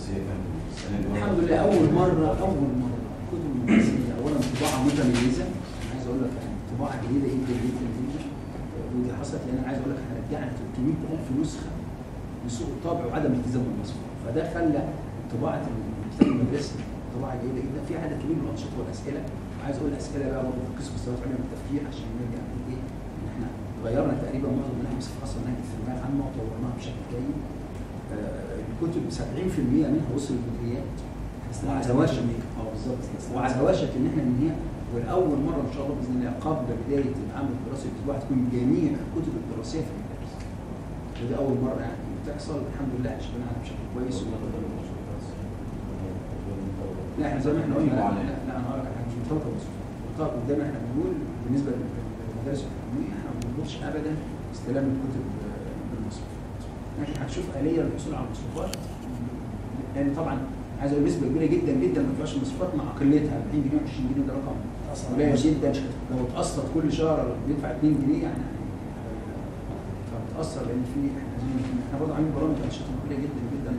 الدراسيه كانت السنه دي؟ الحمد لله اول مره الكتب المدرسيه اولا طباعه متميزه. انا عايز اقول لك يعني طباعه جيده جدا جدا جدا، ودي حصلت لان انا عايز اقول لك احنا رجعنا 300,000 نسخه لسوق الطابع وعدم الالتزام بالمصفوف، فده خلى طباعه الكتاب المدرسي طباعه جيده جدا، في عدد كبير من الانشطه والاسئله. وعايز اقول الاسئله بقى برضه في قسم مستويات عليا من التفكير عشان نرجع نقول ايه ان احنا غيرنا تقريبا معظم منها في اصلا منهج الثانويه العامه وطورناها بشكل جيد. الكتب 70% منها وصل للمديريات وعلى وشك بالظبط وعلى وشك ان احنا ننهيها، والاول مره ان شاء الله باذن الله قبل بدايه العام الدراسي الاسبوع تكون جميع الكتب الدراسيه في المدارس. ودي اول مره يعني بتحصل، الحمد لله احنا شغالين عليها بشكل كويس. لا احنا زي ما احنا قلنا لا انا هقول لك حاجه مش مرتبطه بالمصروف. قدامنا احنا بنقول بالنسبه للمدارس الحكوميه احنا ما بنطلبش ابدا استلام الكتب بالمصروف، لكن هتشوف آلية للحصول على المصروفات، لان طبعا عايز اقول نسبه كبيره جدا جدا ما بتدفعش المصروفات مع قلتها 40 جنيه و20 جنيه ده رقم قليل جدا. لو اتقسط كل شهر بيدفع 2 جنيه يعني فبتاثر، لان في احنا برضه عاملين برامج انشطه كبيره جدا جدا